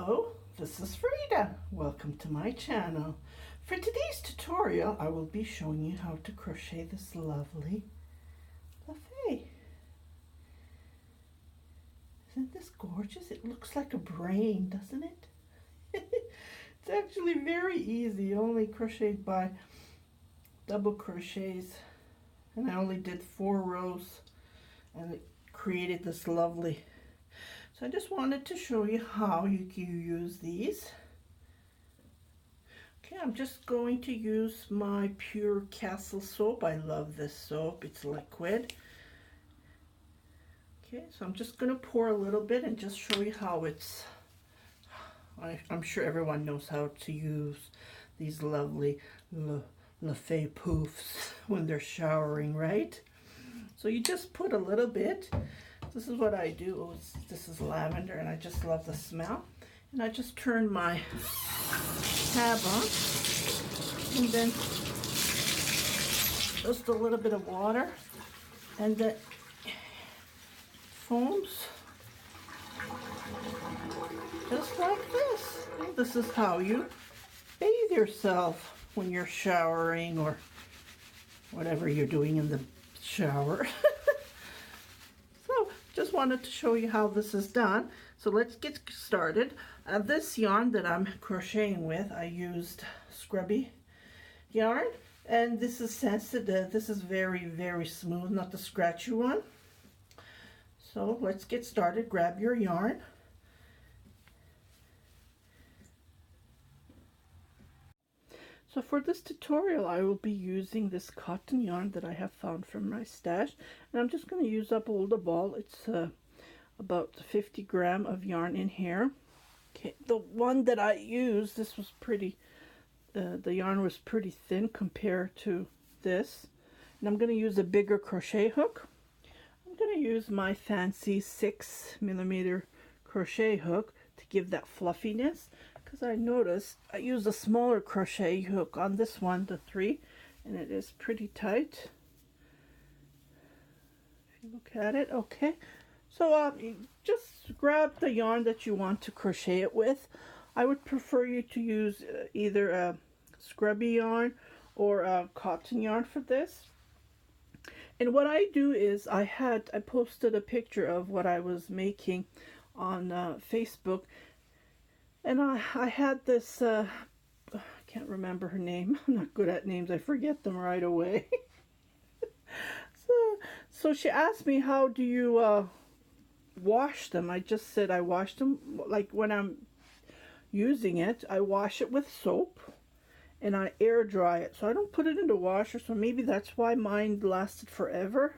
Hello, this is Frida. Welcome to my channel. For today's tutorial, I will be showing you how to crochet this lovely loofah. Isn't this gorgeous? It looks like a brain, doesn't it? It's actually very easy. You only crocheted by double crochets, and I only did 4 rows, and it created this lovely. So I just wanted to show you how you use these. Okay, I'm just going to use my Pure Castle soap. I love this soap. It's liquid. Okay, so I'm just going to pour a little bit and just show you how it's. I'm sure everyone knows how to use these lovely Loofah Poufs when they're showering, right? So you just put a little bit. This is what I do. Oh, this is lavender, and I just love the smell. And I just turn my tab on, and then just a little bit of water, and the foams just like this. And this is how you bathe yourself when you're showering or whatever you're doing in the shower. Just wanted to show you how this is done. So let's get started. This yarn that I'm crocheting with, I used scrubby yarn, and this is sensitive. This is very, very smooth, not the scratchy one. So let's get started. Grab your yarn. So for this tutorial, I will be using this cotton yarn that I have found from my stash, and I'm just going to use up all the ball. It's about 50 gram of yarn in here. Okay, the one that I used, this was pretty, the yarn was pretty thin compared to this, and I'm going to use a bigger crochet hook. I'm going to use my fancy 6mm crochet hook to give that fluffiness. Because I noticed I used a smaller crochet hook on this one, the 3, and it is pretty tight. If you look at it, okay. So you just grab the yarn that you want to crochet it with. I would prefer you to use either a scrubby yarn or a cotton yarn for this. And what I do is I posted a picture of what I was making on Facebook. And I had this, I can't remember her name. I'm not good at names. I forget them right away. So she asked me, how do you wash them? I just said I wash them, like when I'm using it, I wash it with soap and I air dry it. So I don't put it in the washer, so maybe that's why mine lasted forever.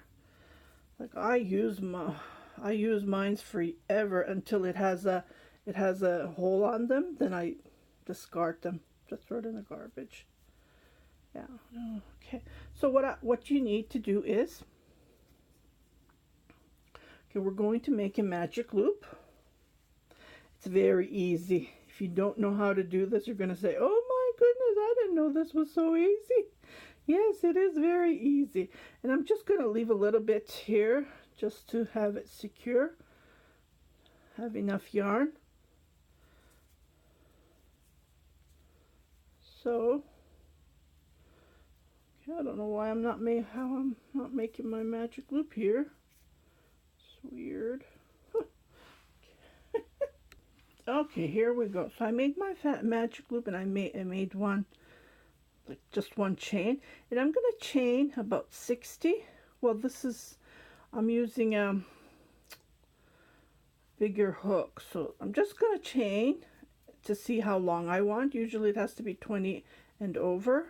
Like I use mine's forever until it has a hole on them, then I discard them, just throw it in the garbage. Yeah, okay. So what you need to do is, okay, we're going to make a magic loop. It's very easy. If you don't know how to do this, you're going to say, oh my goodness, I didn't know this was so easy. Yes, it is very easy. And I'm just going to leave a little bit here just to have it secure. Have enough yarn. So, okay, I don't know why I'm not making my magic loop here. It's weird. Okay, here we go. So I made my magic loop, and I made one, like just one chain, and I'm gonna chain about 60. Well, I'm using a bigger hook, so I'm just gonna chain to see how long I want. Usually it has to be 20 and over.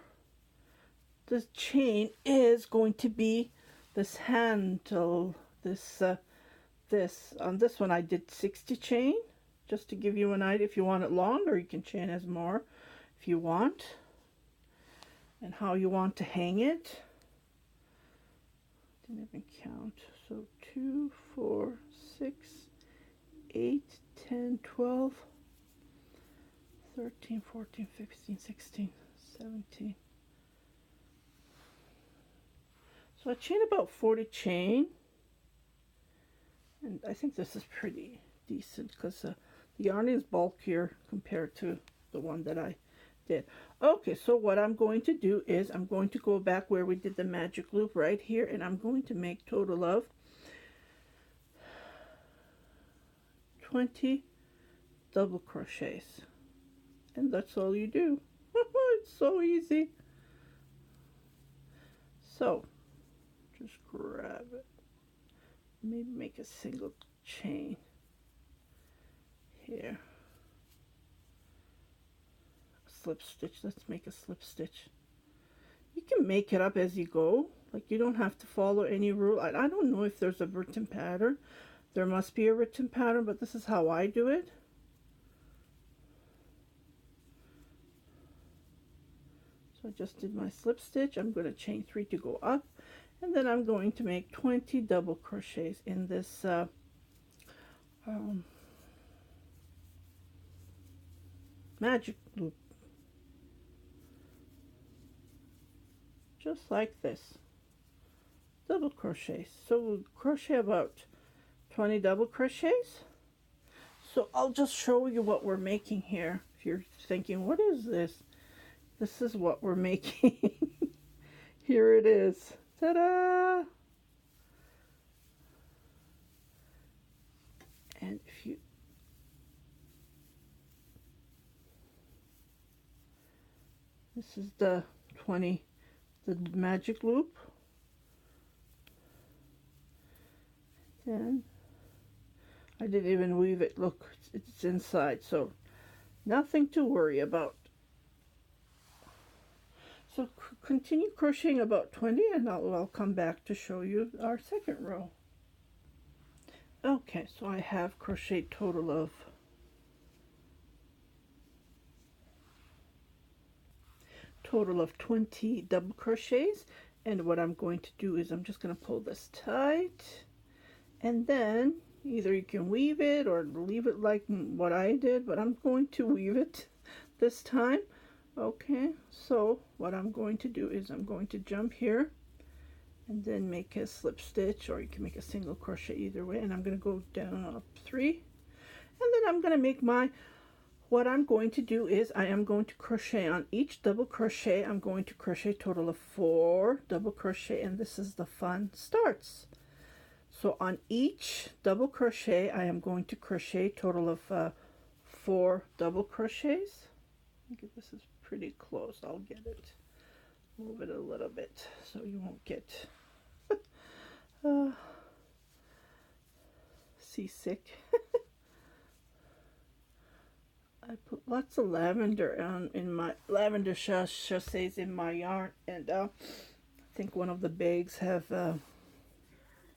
The chain is going to be this handle, this on this one I did 60 chain, just to give you an idea. If you want it longer, you can chain as more if you want, and how you want to hang it. Didn't even count. So 2, 4, 6, 8, 10, 12, 13, 14, 15, 16, 17. So I chain about 40 chain, and I think this is pretty decent because The yarn is bulkier compared to the one that I did. Okay, so what I'm going to do is I'm going to go back where we did the magic loop right here, and I'm going to make total of 20 double crochets, and that's all you do. It's so easy. So just grab it, maybe make a single chain here, slip stitch. Let's make a slip stitch. You can make it up as you go, like you don't have to follow any rule. I don't know if there's a written pattern. There must be a written pattern, but this is how I do it. So I just did my slip stitch. I'm going to chain 3 to go up, and then I'm going to make 20 double crochets in this magic loop, just like this. Double crochets. So we'll crochet about 20 double crochets. So I'll just show you what we're making here. If you're thinking, what is this? This is what we're making. Here it is. Ta-da! And if you this is the magic loop. Then I didn't even weave it. Look, it's inside, so nothing to worry about. So continue crocheting about 20, and I'll come back to show you our second row. Okay, so I have crocheted total of 20 double crochets, and what I'm going to do is I'm just going to pull this tight, and then either you can weave it or leave it like what I did, but I'm going to weave it this time. Okay, so what I'm going to do is I'm going to jump here and then make a slip stitch, or you can make a single crochet, either way, and I'm going to go down up 3, and then I'm going to make what I'm going to do is I am going to crochet on each double crochet. I'm going to crochet total of 4 double crochet, and this is the fun starts. So on each double crochet I am going to crochet total of 4 double crochets. I think this is pretty close. I'll get it, move it a little bit so you won't get seasick. I put lots of lavender in my lavender sachets in my yarn, and I think one of the bags have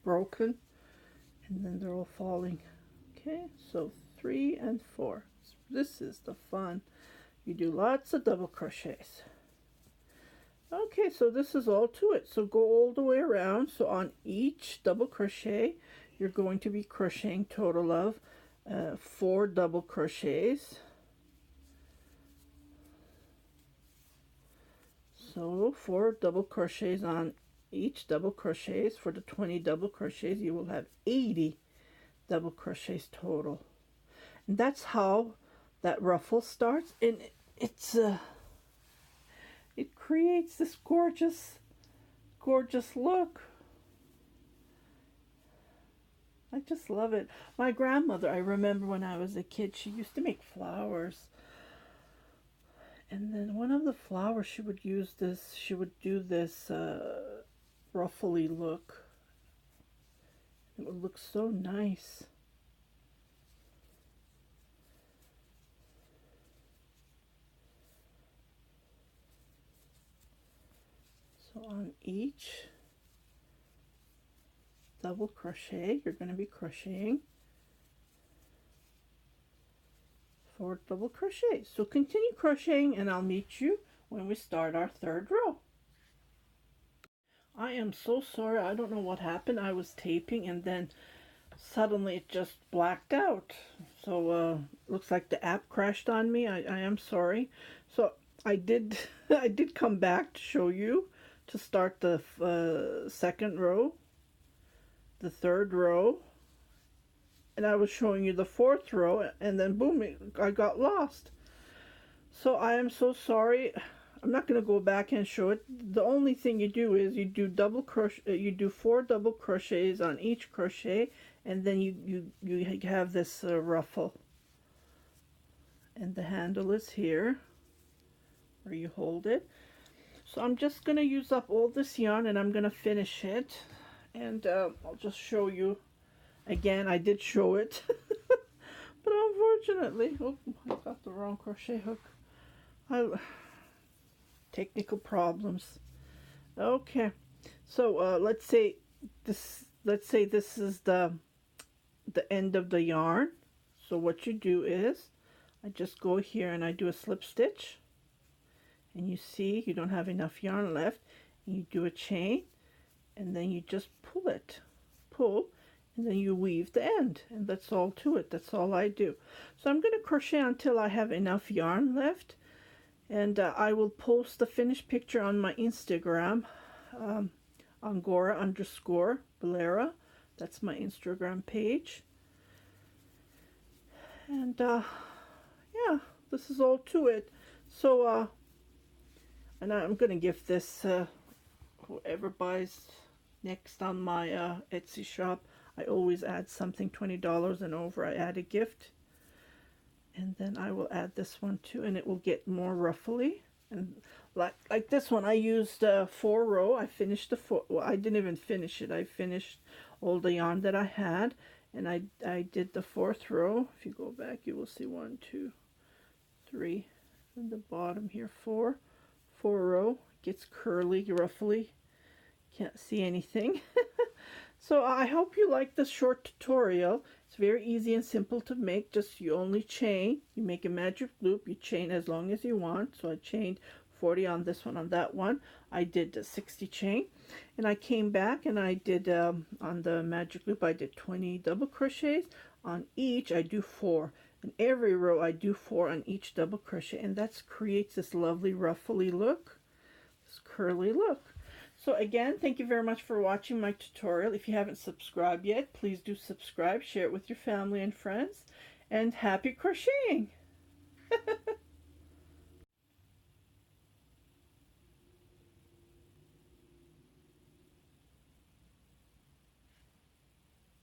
broken, and then they're all falling. Okay, so 3 and 4. This is the fun. You do lots of double crochets. Okay, so this is all to it. So go all the way around. So on each double crochet you're going to be crocheting total of 4 double crochets. So 4 double crochets on each double crochets. For the 20 double crochets you will have 80 double crochets total, and that's how that ruffle starts, and it creates this gorgeous look. I just love it. My grandmother, I remember when I was a kid, she used to make flowers, and then one of the flowers she would use this, she would do this ruffly look. It would look so nice. So on each double crochet you're going to be crocheting 4 double crochets. So continue crocheting, and I'll meet you when we start our third row. I am so sorry, I don't know what happened. I was taping and then suddenly it just blacked out. So looks like the app crashed on me. I am sorry. So I did come back to show you to start the second row, the third row, and I was showing you the fourth row, and then boom, I got lost. So I am so sorry. I'm not going to go back and show it. The only thing you do is you do double crochet, you do 4 double crochets on each crochet, and then you have this ruffle, and the handle is here where you hold it. So I'm just going to use up all this yarn, and I'm going to finish it, and I'll just show you again. I did show it but unfortunately, oh, I got the wrong crochet hook. Technical problems. Okay, so let's say this is the end of the yarn. So what you do is I just go here and I do a slip stitch, and you see you don't have enough yarn left, and you do a chain, and then you just pull, and then you weave the end, and that's all to it. That's all I do. So I'm going to crochet until I have enough yarn left, and I will post the finished picture on my Instagram, Angora_Valera. That's my Instagram page. And yeah, this is all to it. So and I'm gonna give this whoever buys next on my Etsy shop. I always add something $20 and over. I add a gift, and then I will add this one too, and it will get more ruffly. And like this one, I used 4 row. I finished the 4. Well, I didn't even finish it. I finished all the yarn that I had, and I did the 4th row. If you go back, you will see 1, 2, 3, and the bottom here 4 row. It gets curly, ruffly. Can't see anything. So I hope you like this short tutorial. It's very easy and simple to make. Just you only chain. You make a magic loop. You chain as long as you want. So I chained 40 on this one. On that one I did a 60 chain, and I came back and I did on the magic loop I did 20 double crochets. On each I do 4. In every row I do 4 on each double crochet, and that creates this lovely ruffly look, this curly look. So again, thank you very much for watching my tutorial. If you haven't subscribed yet, please do subscribe, share it with your family and friends, and happy crocheting!